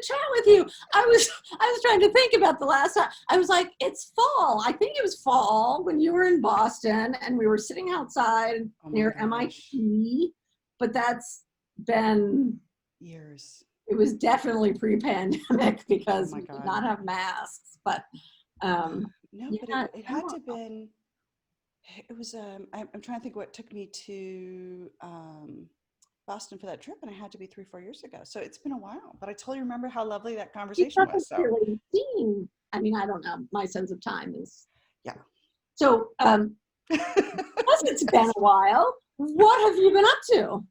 to chat with you. I was trying to think about the last time. I was like, it's fall. I think it was fall when you were in Boston and we were sitting outside near MIT, but that's been years. It was definitely pre-pandemic because we did not have masks, but no, but it had to have been, it was, I'm trying to think what took me to Boston for that trip, and it had to be 3-4 years ago. So it's been a while, but I totally remember how lovely that conversation was. So really seem, I mean, I don't know. My sense of time is. Yeah. So, because it's been a while, what have you been up to?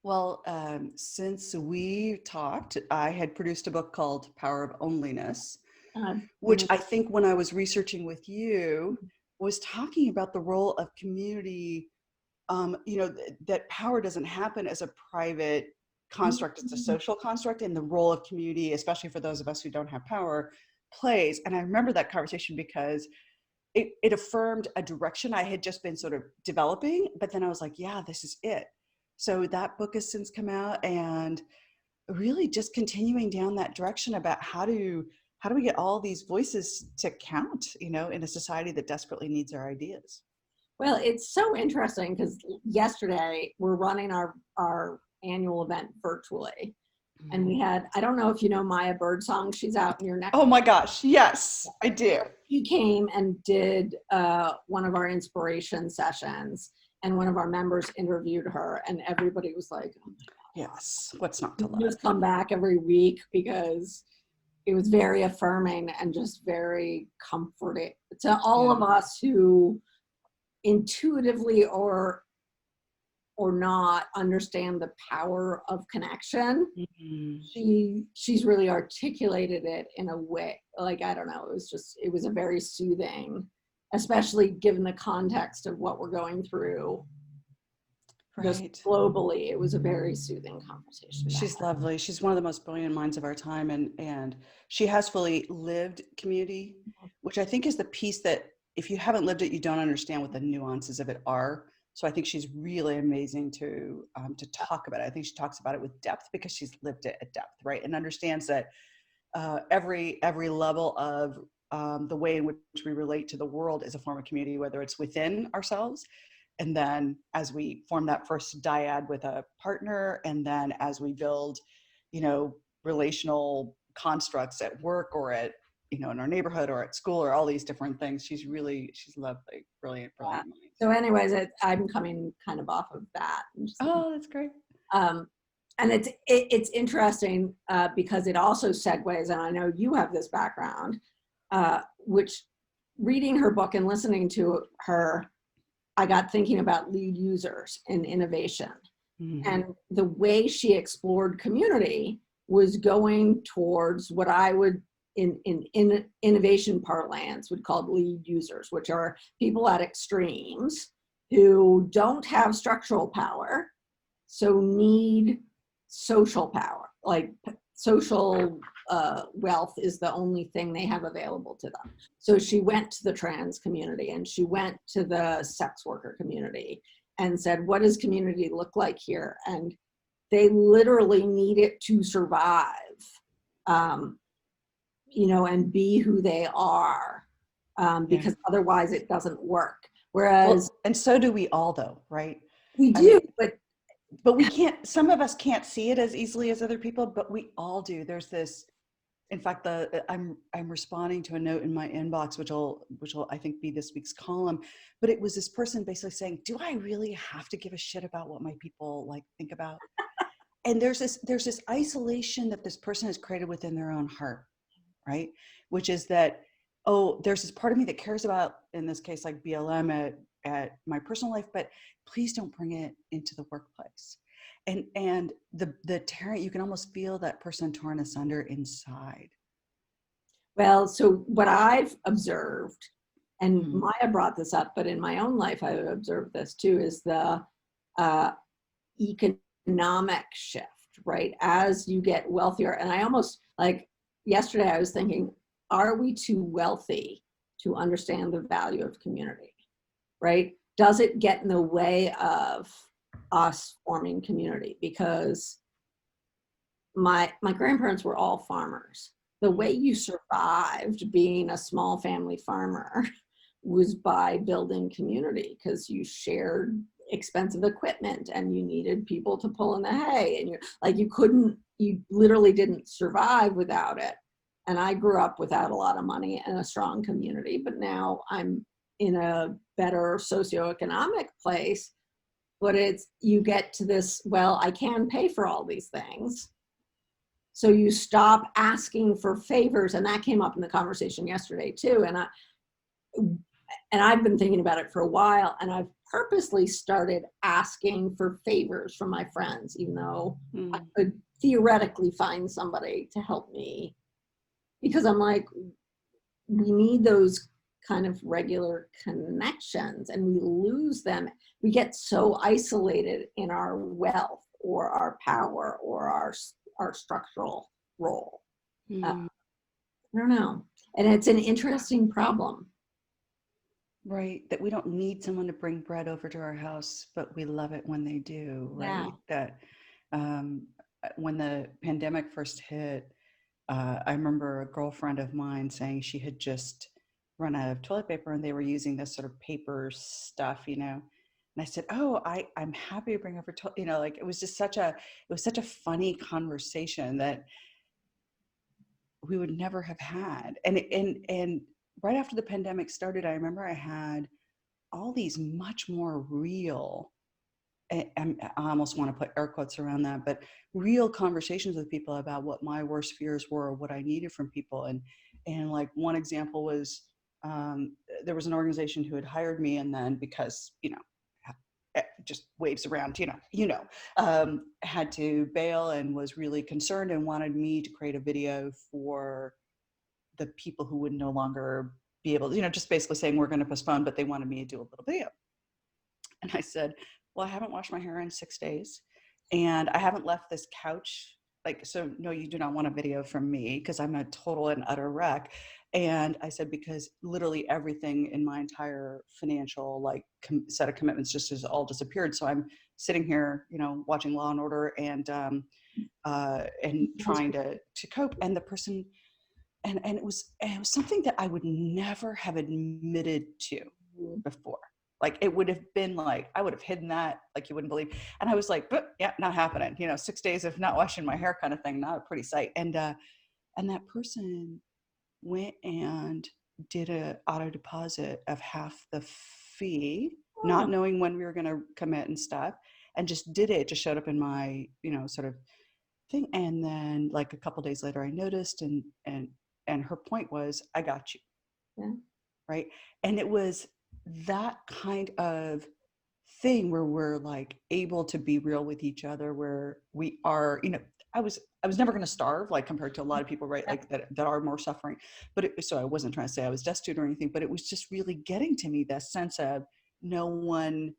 Well, since we talked, I had produced a book called Power of Onlyness, which I think when I was researching with you was talking about the role of community. That power doesn't happen as a private construct, it's a social construct, and the role of community, especially for those of us who don't have power, plays. And I remember that conversation because it affirmed a direction I had just been sort of developing, but then I was like, yeah, this is it. So that book has since come out, and really just continuing down that direction about how do we get all these voices to count, in a society that desperately needs our ideas. Well, it's so interesting because yesterday we're running our annual event virtually. And we had, I don't know if you know Maya Birdsong, she's out in your neck. Oh my gosh, yes, I do. She came and did one of our inspiration sessions, and one of our members interviewed her, and everybody was like, oh my God. Yes, what's not to love? Just come back every week because it was very affirming and just very comforting to all of us who intuitively or not understand the power of connection. She's really articulated it in a way, like, I don't know, it was a very soothing, especially given the context of what we're going through. Just globally, it was a very soothing conversation. She's lovely. She's one of the most brilliant minds of our time, and she has fully lived community, which I think is the piece that if you haven't lived it, you don't understand what the nuances of it are. So I think she's really amazing to talk about it. I think she talks about it with depth because she's lived it at depth, right? And understands that every level of the way in which we relate to the world is a form of community, whether it's within ourselves, and then as we form that first dyad with a partner, and then as we build, relational constructs at work or at, in our neighborhood or at school or all these different things. She's lovely, brilliant. So anyways, I'm coming kind of off of that. Oh, that's great. And it's interesting because it also segues, and I know you have this background, which reading her book and listening to her, I got thinking about lead users in innovation. And the way she explored community was going towards what I would, in innovation parlance, would call lead users, which are people at extremes who don't have structural power, so need social power, like social wealth is the only thing they have available to them. So she went to the trans community and she went to the sex worker community and said, what does community look like here? And they literally need it to survive, and be who they are, because otherwise it doesn't work. Whereas, and so do we all, though, right? We do, but we can't, some of us can't see it as easily as other people, but we all do. There's this, in fact, I'm responding to a note in my inbox, which will I think be this week's column, but it was this person basically saying, do I really have to give a shit about what my people think about? And there's this isolation that this person has created within their own heart, right? Which is that, oh, there's this part of me that cares about, in this case, like BLM at my personal life, but please don't bring it into the workplace. And the tearing, you can almost feel that person torn asunder inside. Well, so what I've observed, and Maya brought this up, but in my own life, I've observed this too, is the economic shift, right? As you get wealthier, and I almost, like yesterday, I was thinking, are we too wealthy to understand the value of community, right? Does it get in the way of us forming community? Because my grandparents were all farmers. The way you survived being a small family farmer was by building community, because you shared expensive equipment and you needed people to pull in the hay, and you literally didn't survive without it. And I grew up without a lot of money and a strong community, but now I'm in a better socioeconomic place. But you get to this, well, I can pay for all these things. So you stop asking for favors. And that came up in the conversation yesterday too. And I've been thinking about it for a while, and I've purposely started asking for favors from my friends, even though I could theoretically find somebody to help me, because I'm like, we need those kind of regular connections, and we lose them. We get so isolated in our wealth or our power or our structural role. I don't know. And it's an interesting problem. Right, that we don't need someone to bring bread over to our house, but we love it when they do, right? Yeah. That when the pandemic first hit, I remember a girlfriend of mine saying she had just run out of toilet paper and they were using this sort of paper stuff, you know. And I said, "Oh, I'm happy to bring over you know, like it was such a funny conversation that we would never have had." And right after the pandemic started, I remember I had all these much more real, I almost want to put air quotes around that, but real conversations with people about what my worst fears were, what I needed from people. And like one example was, there was an organization who had hired me, and then because, you know, just waves around, had to bail and was really concerned and wanted me to create a video for the people who would no longer be able to, just basically saying we're going to postpone, but they wanted me to do a little video. And I said, well, I haven't washed my hair in 6 days and I haven't left this couch. Like, so no, you do not want a video from me because I'm a total and utter wreck. And I said, because literally everything in my entire financial set of commitments just has all disappeared. So I'm sitting here, watching Law and Order and trying to cope. And the person, and it was something that I would never have admitted to before. Like it would have been like, I would have hidden that, like you wouldn't believe. And I was like, but yeah, not happening. 6 days of not washing my hair kind of thing, not a pretty sight. And that person went and did a auto deposit of half the fee, not knowing when we were going to commit and stuff, and just did it. It just showed up in my, sort of thing. And then like a couple days later, I noticed, and her point was, I got you. Yeah. Right. And it was that kind of thing where we're like able to be real with each other, where we are, I was never going to starve, like compared to a lot of people, right? Like that are more suffering. But so I wasn't trying to say I was destitute or anything, but it was just really getting to me that sense of no one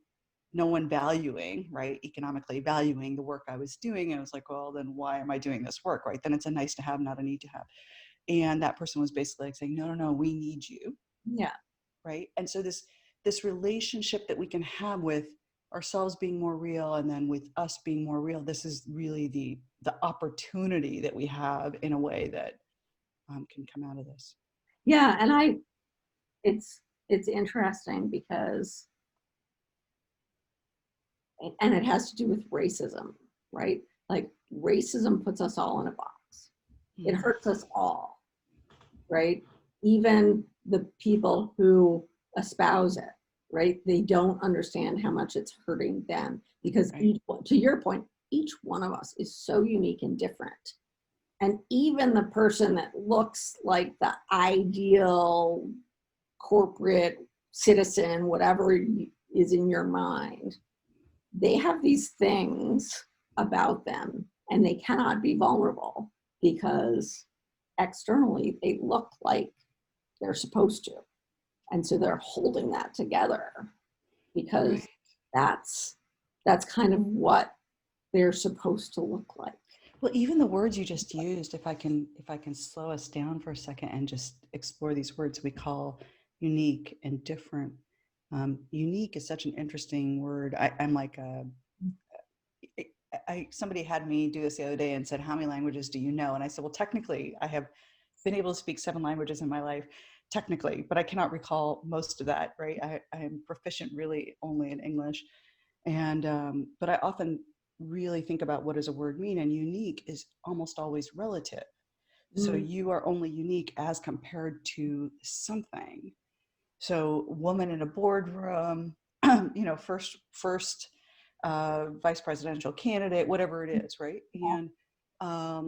valuing, right? Economically valuing the work I was doing. And I was like, well, then why am I doing this work? Right. Then it's a nice to have, not a need to have. And that person was basically like saying, no, we need you. Yeah. Right. And so this relationship that we can have with ourselves being more real, and then with us being more real, this is really the opportunity that we have in a way that can come out of this. Yeah. And it's interesting because, and it has to do with racism, right? Like racism puts us all in a box. It hurts us all, right? Even the people who espouse it, right? They don't understand how much it's hurting them, because Right. to your point, each one of us is so unique and different. And even the person that looks like the ideal corporate citizen, whatever is in your mind, they have these things about them and they cannot be vulnerable because externally they look like they're supposed to. And so they're holding that together because that's kind of what they're supposed to look like. Well, even the words you just used, if I can slow us down for a second and just explore these words we call unique and different. Unique is such an interesting word. I'm like somebody had me do this the other day and said, how many languages do you know? And I said, well, technically I have been able to speak 7 languages in my life, technically, but I cannot recall most of that, right? I am proficient really only in English. And, but I often really think about what does a word mean, and unique is almost always relative. So you are only unique as compared to something. So woman in a boardroom, first vice presidential candidate, whatever it is, right? And uh,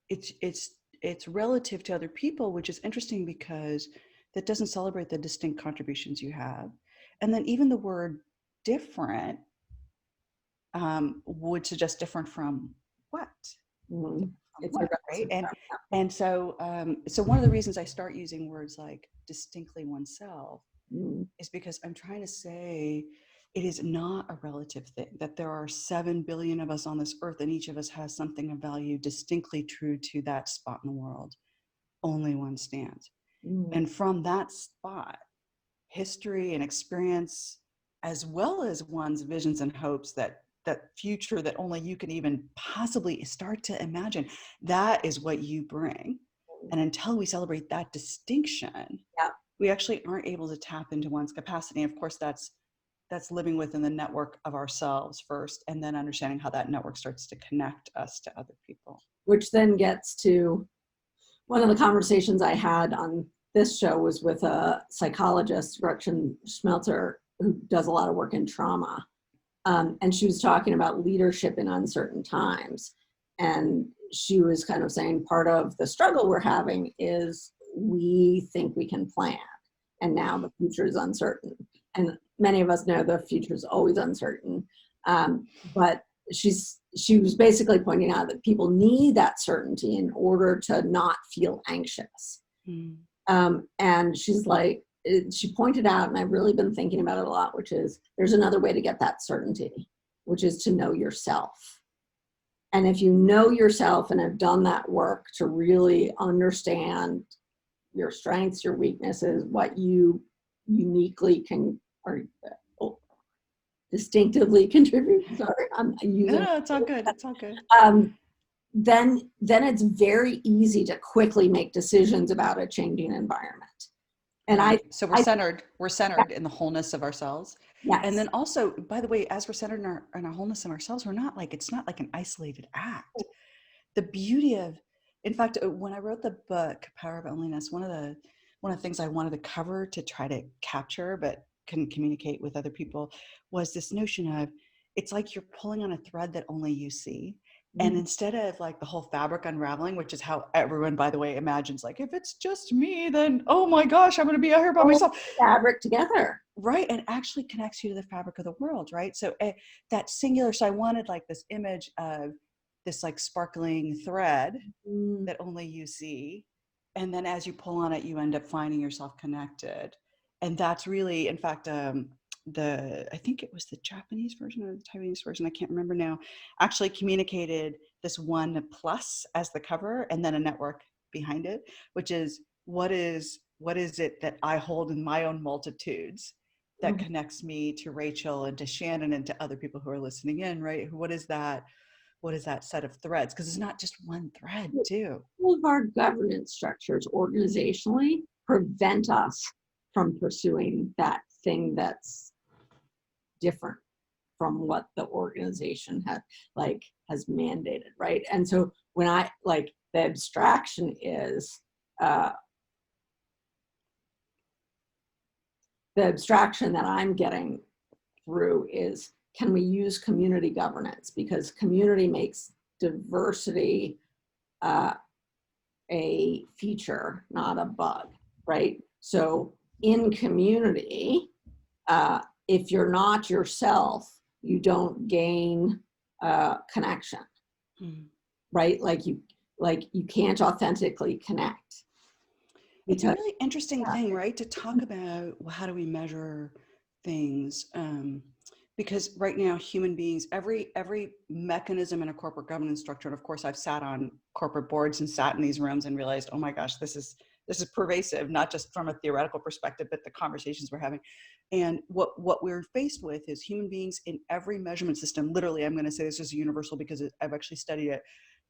it's relative to other people, which is interesting because that doesn't celebrate the distinct contributions you have. And then even the word different would suggest different from what? It's What, right? And so one of the reasons I start using words like distinctly oneself is because I'm trying to say it is not a relative thing, that there are 7 billion of us on this earth and each of us has something of value distinctly true to that spot in the world. Only one stands. And from that spot, history and experience, as well as one's visions and hopes, that future that only you can even possibly start to imagine, that is what you bring. And until we celebrate that distinction, we actually aren't able to tap into one's capacity. And of course, that's living within the network of ourselves first, and then understanding how that network starts to connect us to other people. Which then gets to one of the conversations I had on this show was with a psychologist, Gretchen Schmelzer, who does a lot of work in trauma. And she was talking about leadership in uncertain times. And she was kind of saying part of the struggle we're having is we think we can plan, and now the future is uncertain. And many of us know the future is always uncertain. But she was basically pointing out that people need that certainty in order to not feel anxious. And she's like, she pointed out, and I've really been thinking about it a lot, which is there's another way to get that certainty, which is to know yourself. And if you know yourself and have done that work to really understand your strengths, your weaknesses, what you uniquely can or distinctively contribute. Sorry, I'm using. No, it's all good. It's all good. Then it's very easy to quickly make decisions about a changing environment. And so we're centered in the wholeness of ourselves. Yes. And then also, by the way, as we're centered in our wholeness of ourselves, it's not like an isolated act. The beauty of, in fact, when I wrote the book, Power of Onlyness, one of the things I wanted to cover to try to capture, but couldn't communicate with other people, was this notion of, it's like you're pulling on a thread that only you see. And instead of like the whole fabric unraveling, which is how everyone, by the way, imagines, like, if it's just me, then, oh my gosh, I'm going to be out here by myself. Fabric together. Right. And actually connects you to the fabric of the world. Right. So that singular, so I wanted like this image of this like sparkling thread that only you see. And then as you pull on it, you end up finding yourself connected. And that's really, in fact, I think it was the Japanese version or the Taiwanese version, I can't remember now, actually communicated this one plus as the cover and then a network behind it, which is what is it that I hold in my own multitudes that connects me to Rachel and to Shannon and to other people who are listening in, right? What is that set of threads? Because it's not just one thread too. All of our governance structures organizationally prevent us from pursuing that thing that's different from what the organization has mandated, right? And so when I the abstraction is the abstraction that I'm getting through is, can we use community governance? Because community makes diversity a feature, not a bug, right? So in community, if you're not yourself, you don't gain connection, right? Like you can't authentically connect. It's a really interesting thing, right? To talk about, well, how do we measure things? Because right now, human beings, every mechanism in a corporate governance structure, and of course, I've sat on corporate boards and sat in these rooms and realized, oh my gosh, this is this is pervasive, not just from a theoretical perspective, but the conversations we're having. And what we're faced with is human beings in every measurement system. Literally, I'm going to say this is universal because I've actually studied it.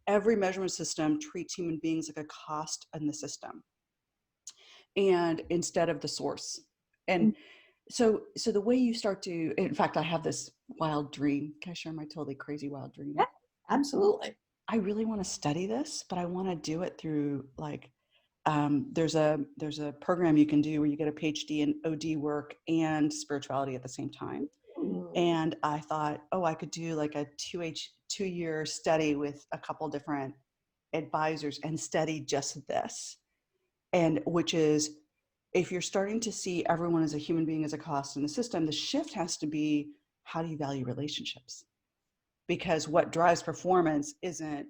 Every measurement system treats human beings like a cost in the system, and instead of the source. And so the way you start to, in fact, I have this wild dream. Can I share my totally crazy wild dream? Yeah, absolutely. I really want to study this, but I want to do it through like, there's a program you can do where you get a PhD in OD work and spirituality at the same time. And I thought, oh, I could do like a 2-year study with a couple different advisors and study just this. And which is, if you're starting to see everyone as a human being as a cost in the system, the shift has to be, how do you value relationships? Because what drives performance isn't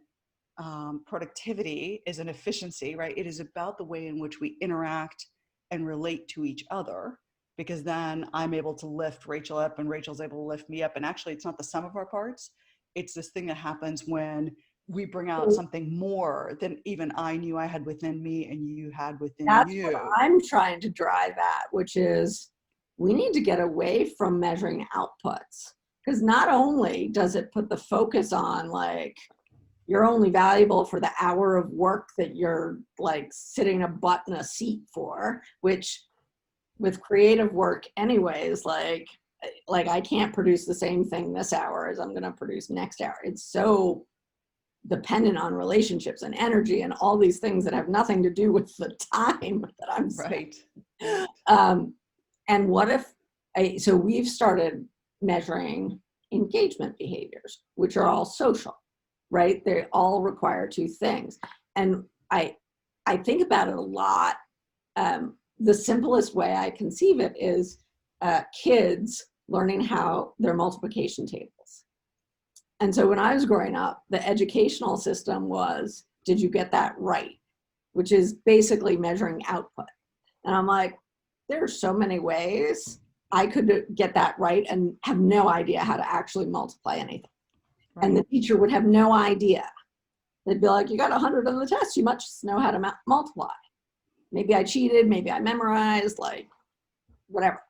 productivity, isn't efficiency, right? It is about the way in which we interact and relate to each other, because then I'm able to lift Rachel up and Rachel's able to lift me up. And actually, it's not the sum of our parts. It's this thing that happens when we bring out something more than even I knew I had within me and you had within That's you. what I'm trying to drive at, which is we need to get away from measuring outputs, because not only does it put the focus on like you're only valuable for the hour of work that you're like sitting a butt in a seat for, which with creative work anyways, like I can't produce the same thing this hour as I'm going to produce next hour. It's so dependent on relationships and energy and all these things that have nothing to do with the time that I'm spending. Right. And what if, so we've started measuring engagement behaviors, which are all social, right? They all require two things. And I think about it a lot. The simplest way I conceive it is kids learning how their multiplication tables. And so when I was growing up, the educational system was, did you get that right? Which is basically measuring output. And I'm like, there are so many ways I could get that right and have no idea how to actually multiply anything. Right. And the teacher would have no idea. They'd be like, you got 100 on the test, you must know how to multiply. Maybe I cheated, maybe I memorized, like whatever.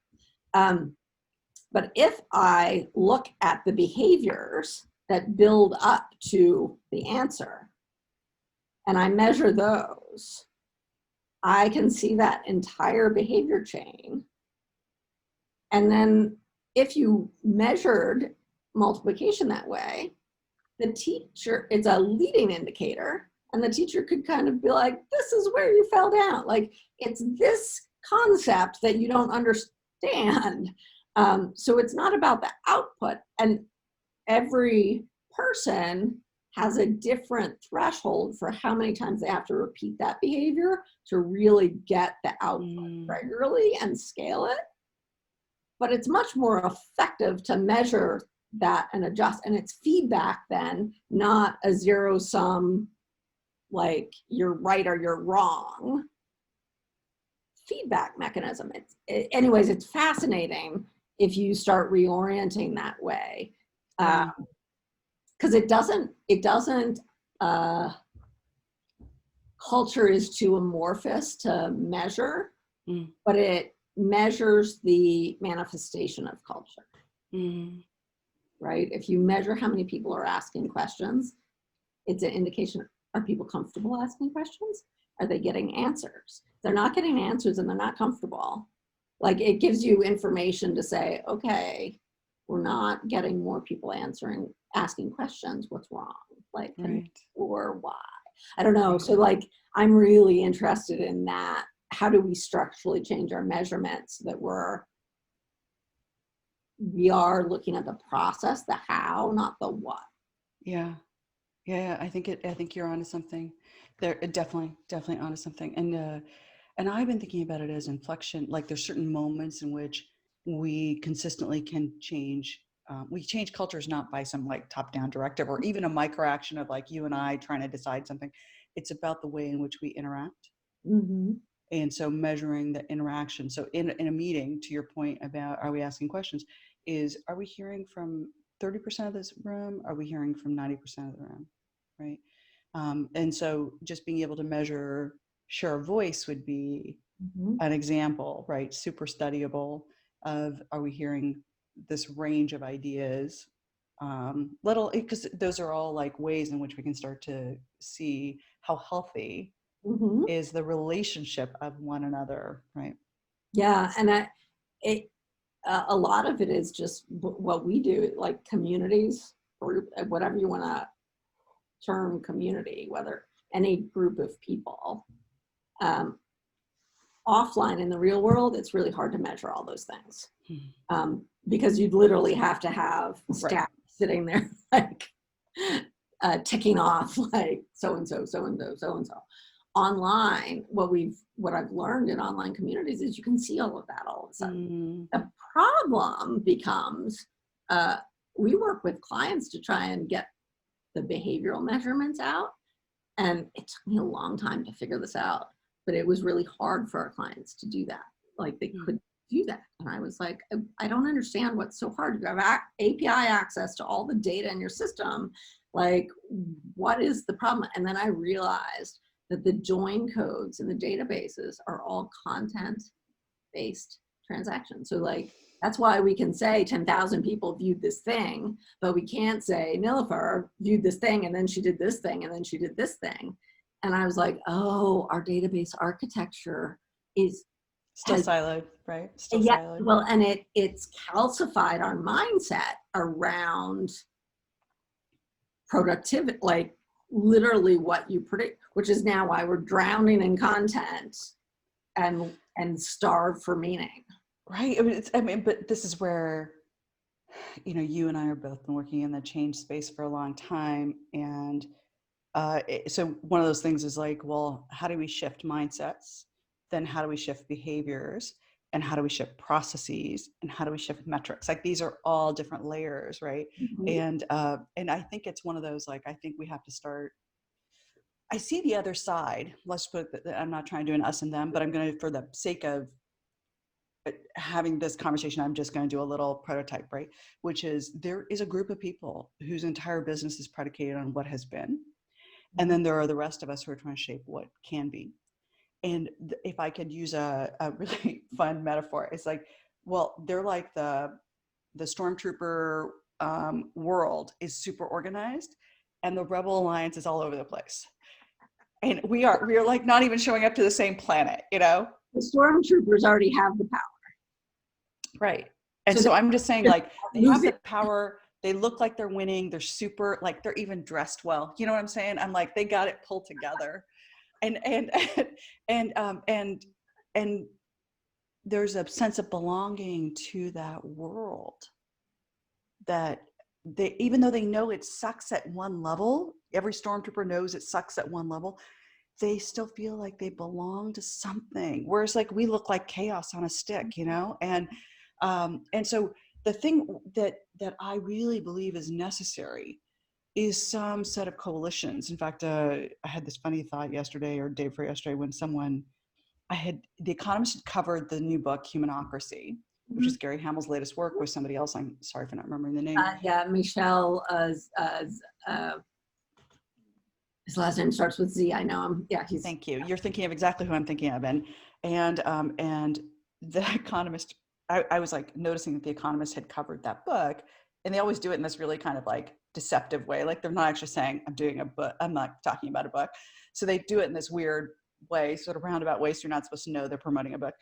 But if I look at the behaviors that build up to the answer and I measure those, I can see that entire behavior chain. And then if you measured multiplication that way, the teacher, it's a leading indicator, and the teacher could kind of be like, this is where you fell down. Like, it's this concept that you don't understand. So it's not about the output, and every person has a different threshold for how many times they have to repeat that behavior to really get the output regularly and scale it. But it's much more effective to measure that and adjust. And it's feedback then, not a zero sum, like you're right or you're wrong feedback mechanism. Anyways, it's fascinating if you start reorienting that way. Because it doesn't, culture is too amorphous to measure, but it measures the manifestation of culture. Right? If you measure how many people are asking questions, it's an indication, are people comfortable asking questions? Are they getting answers? They're not getting answers and they're not comfortable. Like, it gives you information to say, okay, we're not getting more people asking questions. What's wrong? Like, or why? I don't know. So like, I'm really interested in that. How do we structurally change our measurements so that we are looking at the process, the how, not the what? Yeah. I think you're onto something. They're definitely onto something. And I've been thinking about it as inflection. Like, there's certain moments in which we consistently can change. We change cultures not by some like top-down directive or even a micro action of like you and I trying to decide something. It's about the way in which we interact. And so measuring the interaction. So in a meeting, to your point about, are we asking questions, are we hearing from 30% of this room? Are we hearing from 90% of the room? Right. And so just being able to measure share of voice would be an example, right? Super studyable of, are we hearing this range of ideas? Little, because those are all like ways in which we can start to see how healthy Mm-hmm. is the relationship of one another, right? Yeah, and it a lot of it is just what we do, like communities, group, whatever you want to term community, whether any group of people. Um, Offline in the real world, it's really hard to measure all those things, because you'd literally have to have staff Right. sitting there like ticking off like so and so, so and so, so and so. Online, what I've learned in online communities is you can see all of that all of a sudden. The problem becomes, we work with clients to try and get the behavioral measurements out, and it took me a long time to figure this out, but it was really hard for our clients to do that. Like they couldn't do that. And I was like, I don't understand what's so hard. You have API access to all the data in your system. Like, what is the problem? And then I realized that the join codes in the databases are all content-based transactions. So like, that's why we can say 10,000 people viewed this thing, but we can't say Nilofer viewed this thing and then she did this thing and then she did this thing. And I was like, oh, our database architecture is Still siloed, right? Still yeah, siloed. well, and it's calcified our mindset around productivity, like literally what you predict, which is now why we're drowning in content and starved for meaning. Right. But this is where, you and I are both been working in the change space for a long time. And so one of those things is like, well, how do we shift mindsets? Then how do we shift behaviors? And how do we shift processes? And how do we shift metrics? Like these are all different layers, right? And I think it's one of those, like, I think we have to start. I see the other side. Let's put it, I'm not trying to do an us and them, but I'm going to, for the sake of having this conversation, I'm just going to do a little prototype, right? Which is, there is a group of people whose entire business is predicated on what has been. And then there are the rest of us who are trying to shape what can be. And if I could use a really fun metaphor, it's like, well, they're like the stormtrooper world is super organized and the Rebel Alliance is all over the place. And we are like not even showing up to the same planet, The stormtroopers already have the power. Right. And so I'm just saying, like, they have the power. They look like they're winning. They're super, like, they're even dressed well. You know what I'm saying? I'm like, they got it pulled together. And there's a sense of belonging to that world that they, even though they know it sucks at one level, every stormtrooper knows it sucks at one level, they still feel like they belong to something. Whereas like we look like chaos on a stick, and so the thing that I really believe is necessary is some set of coalitions. In fact, I had this funny thought yesterday or day before yesterday when The Economist had covered the new book, Humanocracy, which is Gary Hamel's latest work with somebody else. I'm sorry for not remembering the name. Yeah, Michelle, his last name starts with Z. I know him. Yeah, Thank you. You're thinking of exactly who I'm thinking of. And The Economist, I was like noticing that The Economist had covered that book, and they always do it in this really kind of like deceptive way. Like they're not actually saying, I'm doing a book. I'm not talking about a book. So they do it in this weird way, sort of roundabout way. So you're not supposed to know they're promoting a book.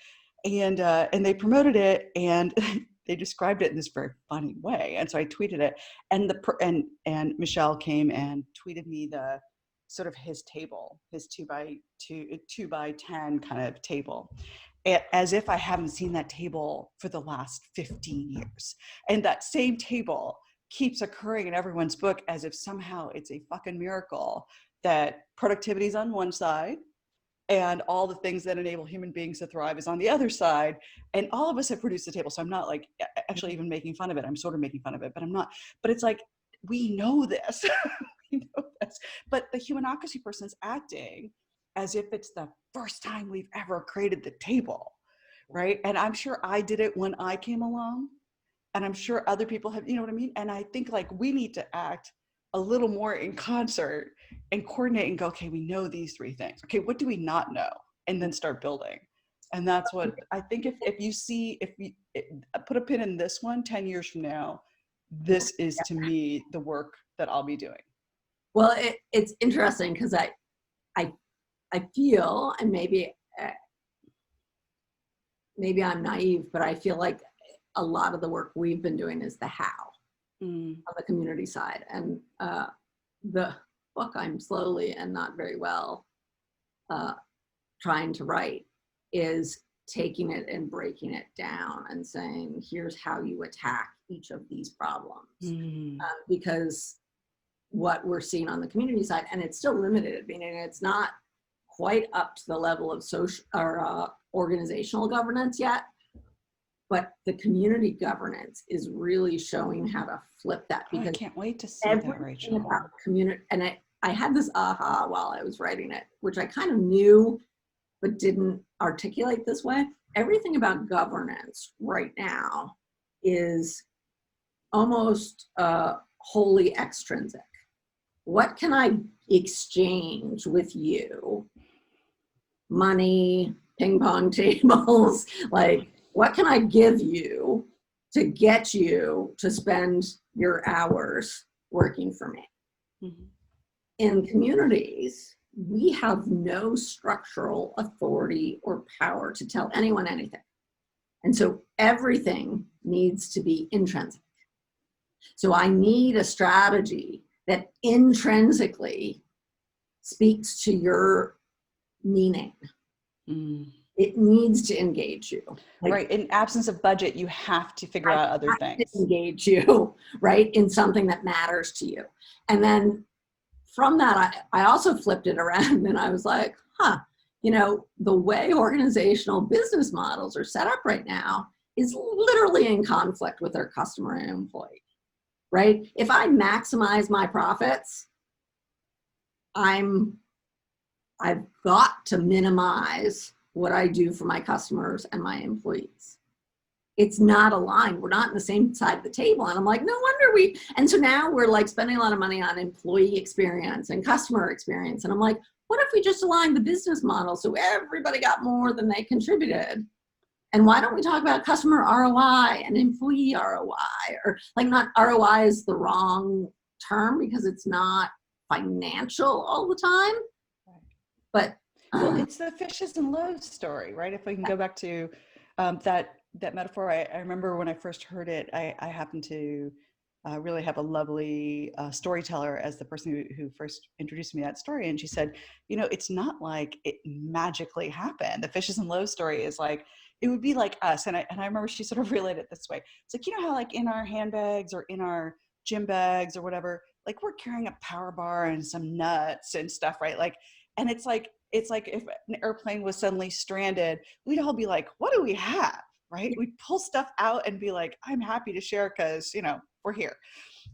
And they promoted it, and they described it in this very funny way. And so I tweeted it, and Michelle came and tweeted me the sort of his table, his 2x10 kind of table, as if I haven't seen that table for the last 15 years. And that same table keeps occurring in everyone's book as if somehow it's a fucking miracle that productivity is on one side and all the things that enable human beings to thrive is on the other side. And all of us have produced the table. So I'm not like actually even making fun of it. I'm sort of making fun of it, but I'm not. But it's like, we know this. We know this. But the humanocracy person's acting as if it's the first time we've ever created the table, right? And I'm sure I did it when I came along. And I'm sure other people have, you know what I mean? And I think like we need to act a little more in concert and coordinate and go, okay, we know these three things. Okay, what do we not know? And then start building. And that's what I think if you see, put a pin in this one, 10 years from now, this is to me the work that I'll be doing. Well, it's interesting because I feel, and maybe I'm naive, but I feel like a lot of the work we've been doing is the how on the community side. And the book I'm slowly and not very well trying to write is taking it and breaking it down and saying, here's how you attack each of these problems. Because what we're seeing on the community side, and it's still limited, meaning it's not quite up to the level of social or organizational governance yet, but the community governance is really showing how to flip that. Because I can't wait to see that, Rachel. About community, and I had this aha while I was writing it, which I kind of knew, but didn't articulate this way. Everything about governance right now is almost wholly extrinsic. What can I exchange with you? Money, ping pong tables, like what can I give you to get you to spend your hours working for me? Mm-hmm. In communities, we have no structural authority or power to tell anyone anything. And so everything needs to be intrinsic. So I need a strategy that intrinsically speaks to your meaning. It needs to engage you. Like, right. In absence of budget, you have to figure out other things. To engage you, right, in something that matters to you. And then from that, I also flipped it around and I was like, you know, the way organizational business models are set up right now is literally in conflict with their customer and employee, right? If I maximize my profits, I've got to minimize what I do for my customers and my employees. It's not aligned. We're not on the same side of the table. And I'm like, no wonder and so now we're like spending a lot of money on employee experience and customer experience. And I'm like, what if we just aligned the business model so everybody got more than they contributed? And why don't we talk about customer ROI and employee ROI? Or like, not ROI is the wrong term because it's not financial all the time, but well, it's the fishes and loaves story, right? If we can go back to that metaphor, I remember when I first heard it, I happened to really have a lovely storyteller as the person who first introduced me to that story. And she said, you know, it's not like it magically happened. The fishes and loaves story is like, it would be like us. And I remember she sort of related it this way. It's like, you know how like in our handbags or in our gym bags or whatever, like we're carrying a power bar and some nuts and stuff, right? Like, and it's like if an airplane was suddenly stranded, we'd all be like, what do we have? Right? We'd pull stuff out and be like, I'm happy to share because, you know, we're here.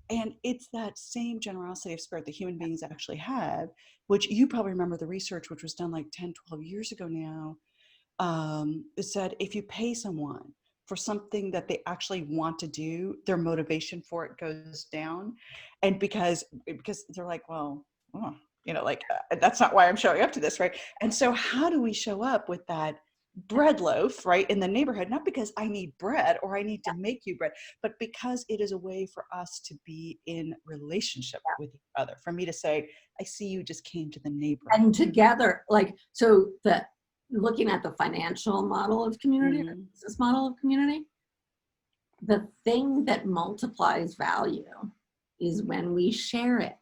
And it's that same generosity of spirit that human beings actually have, which you probably remember the research, which was done like 10, 12 years ago now. It said, if you pay someone for something that they actually want to do, their motivation for it goes down. And because they're like, well, oh, you know, like, that's not why I'm showing up to this, right? And so how do we show up with that bread loaf, right, in the neighborhood? Not because I need bread or I need to make you bread, but because it is a way for us to be in relationship with each other. For me to say, I see you just came to the neighborhood. And together, like, so looking at the financial model of community, or business model of community, the thing that multiplies value is when we share it.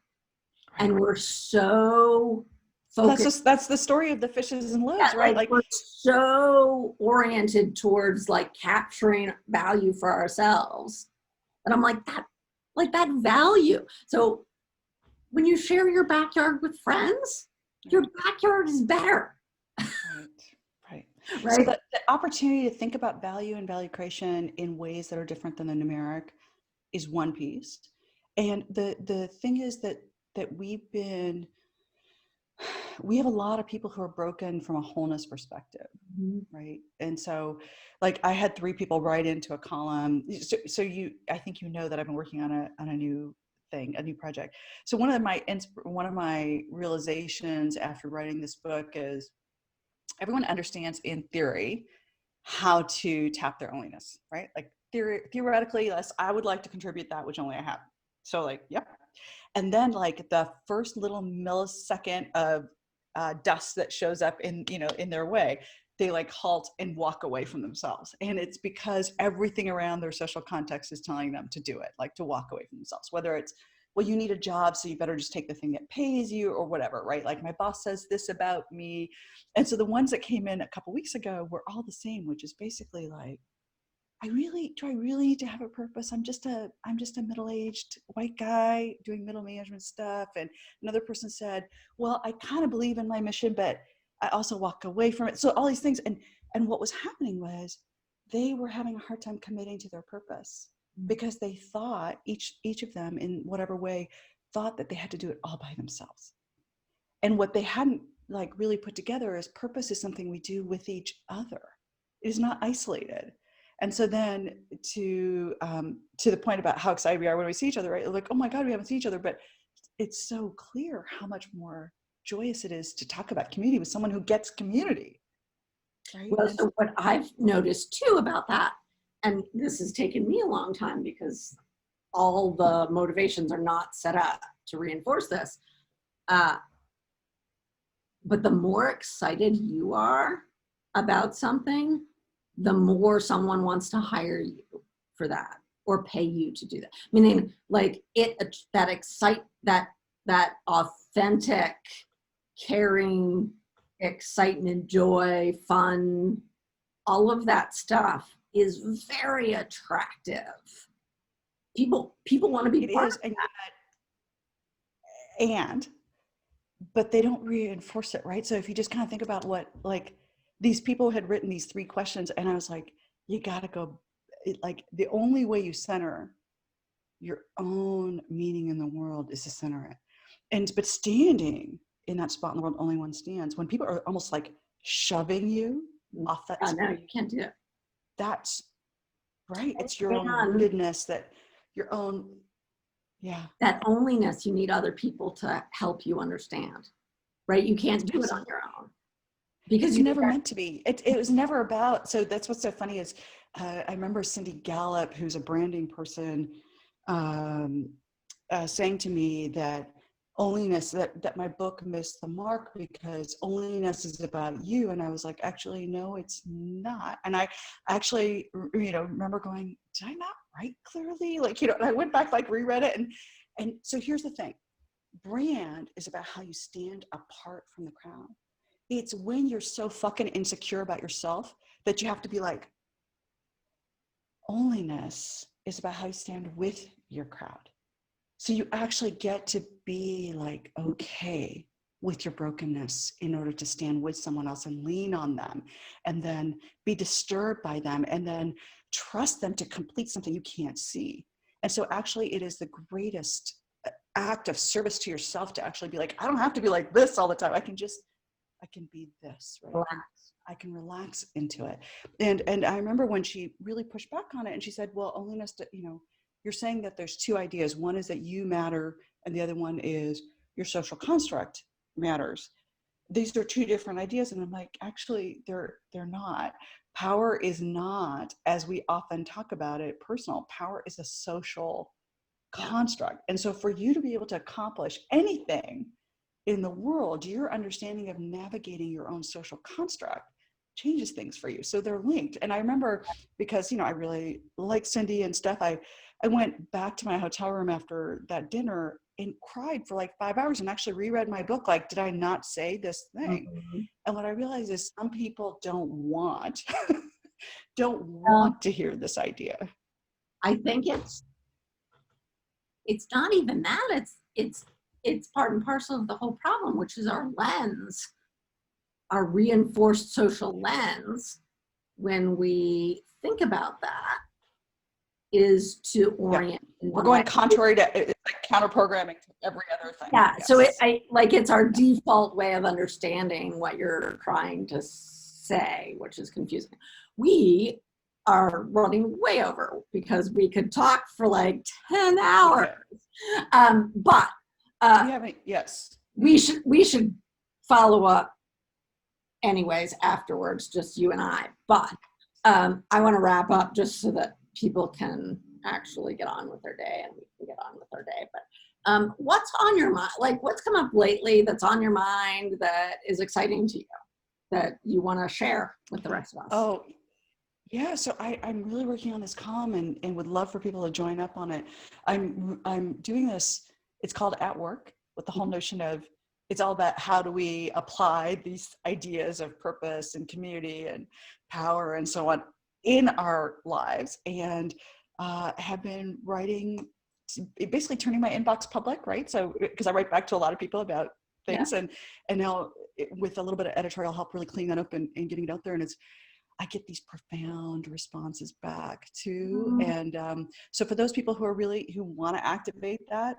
Right. And we're so focused. That's the story of the fishes and loaves, right? Like we're so oriented towards like capturing value for ourselves. And I'm like, that value. So when you share your backyard with friends, your backyard is better. Right. So the opportunity to think about value and value creation in ways that are different than the numeric is one piece. And the thing is that we have a lot of people who are broken from a wholeness perspective, right? And so, like, I had 3 people write into a column. So I think you know that I've been working on a new thing, a new project. So one of my realizations after writing this book is everyone understands in theory how to tap their onlyness, right? Like theoretically, yes, I would like to contribute that which only I have. So like, yep. And then like the first little millisecond of dust that shows up in their way, they like halt and walk away from themselves. And it's because everything around their social context is telling them to do it, like to walk away from themselves, whether it's, well, you need a job, so you better just take the thing that pays you or whatever, right? Like my boss says this about me. And so the ones that came in a couple weeks ago were all the same, which is basically like, do I really need to have a purpose? I'm just a middle-aged white guy doing middle management stuff. And another person said, well, I kind of believe in my mission, but I also walk away from it. So all these things. And what was happening was they were having a hard time committing to their purpose because they thought each of them in whatever way thought that they had to do it all by themselves. And what they hadn't like really put together is purpose is something we do with each other. It is not isolated. And so then to the point about how excited we are when we see each other, right? Like, oh my God, we haven't seen each other, but it's so clear how much more joyous it is to talk about community with someone who gets community. Right? Well, so what I've noticed too about that, and this has taken me a long time because all the motivations are not set up to reinforce this. But the more excited you are about something, the more someone wants to hire you for that or pay you to do that. Meaning like that authentic, caring, excitement, joy, fun, all of that stuff is very attractive. People want to be part of that. But they don't reinforce it, right? So if you just kind of think about what, like, these people had written these 3 questions, and I was like, you got to go, like, the only way you center your own meaning in the world is to center it. But standing in that spot in the world, only one stands. When people are almost like shoving you off that spot, no, you can't do it. That's right. It's your own rootedness, that your own, yeah. That onlyness, you need other people to help you understand, right? You can't do it on your own. Because you never meant to be. It was never about, so that's what's so funny is I remember Cindy Gallup, who's a branding person, saying to me that onlyness, that my book missed the mark because onlyness is about you. And I was like, actually, no, it's not. And I actually, remember going, did I not write clearly? Like, and I went back, like reread it. And so here's the thing. Brand is about how you stand apart from the crowd. It's when you're so fucking insecure about yourself that you have to be like, onlyness is about how you stand with your crowd. So you actually get to be like, okay with your brokenness in order to stand with someone else and lean on them and then be disturbed by them and then trust them to complete something you can't see. And so actually it is the greatest act of service to yourself to actually be like, I don't have to be like this all the time. I can be this, right? I can relax into it. And I remember when she really pushed back on it and she said, well, onlyness, you're saying that there's 2 ideas. One is that you matter and the other one is your social construct matters. These are 2 different ideas. And I'm like, actually, they're not. Power is not, as we often talk about it, personal. Power is a social construct. And so for you to be able to accomplish anything in the world, your understanding of navigating your own social construct changes things for you. So they're linked. And I remember because, I really like Cindy and stuff, I went back to my hotel room after that dinner and cried for like 5 hours and actually reread my book. Like, did I not say this thing? Mm-hmm. And what I realized is some people don't want to hear this idea. I think it's not even that. It's part and parcel of the whole problem, which is our lens, our reinforced social lens, when we think about that, is to orient. Yeah. We're going contrary to, it's like counter programming to every other thing. Yeah. Yes. So it's our default way of understanding what you're trying to say, which is confusing. We are running way over because we could talk for like 10 hours. Okay. But We haven't, yes. we should follow up anyways afterwards, just you and I. But I want to wrap up just so that people can actually get on with their day and we can get on with our day. But what's on your mind? Like, what's come up lately that's on your mind that is exciting to you that you want to share with the rest of us? Oh, yeah. So I'm really working on this column and would love for people to join up on it. I'm doing this. It's called At Work, with the whole notion of, it's all about how do we apply these ideas of purpose and community and power and so on in our lives, and have been writing, basically turning my inbox public, right? So, because I write back to a lot of people about things, and now with a little bit of editorial help, really cleaning that up and getting it out there. And I get these profound responses back too. And so for those people who want to activate that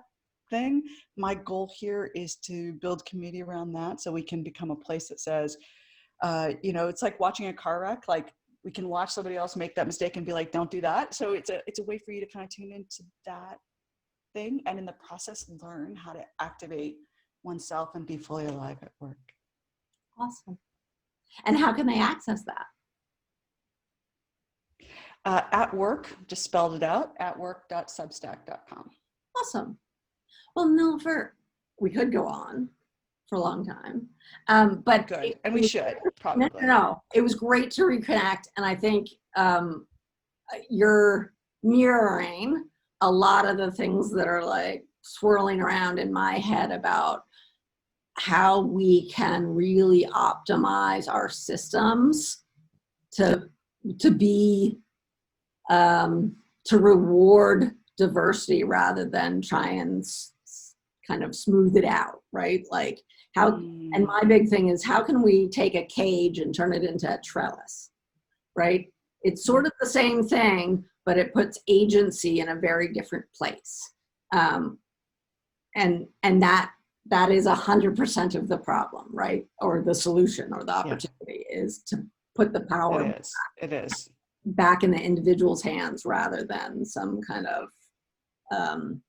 thing, my goal here is to build community around that, so we can become a place that says, it's like watching a car wreck. Like, we can watch somebody else make that mistake and be like, don't do that. So it's a way for you to kind of tune into that thing, and in the process learn how to activate oneself and be fully alive at work. Awesome. And how can they access that? At Work, just spelled it out, atwork.substack.com. Awesome. Well, Nilofer, we could go on for a long time, but good, and we should probably. No, it was great to reconnect, and I think you're mirroring a lot of the things that are like swirling around in my head about how we can really optimize our systems to be to reward diversity rather than try and kind of smooth it out, right? Like how, and my big thing is, how can we take a cage and turn it into a trellis, right? It's sort of the same thing, but it puts agency in a very different place. And that is 100% of the problem, right? Or the solution or the opportunity is to put the power it is back in the individual's hands rather than some kind of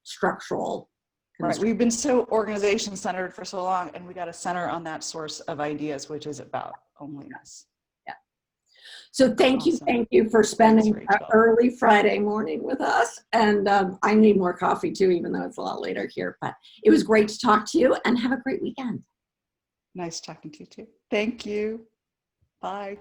structural. Right. We've been so organization centered for so long, and we got to center on that source of ideas, which is about onlyness. Yeah. So thank you for spending an early Friday morning with us. And I need more coffee too, even though it's a lot later here. But it was great to talk to you, and have a great weekend. Nice talking to you too. Thank you. Bye.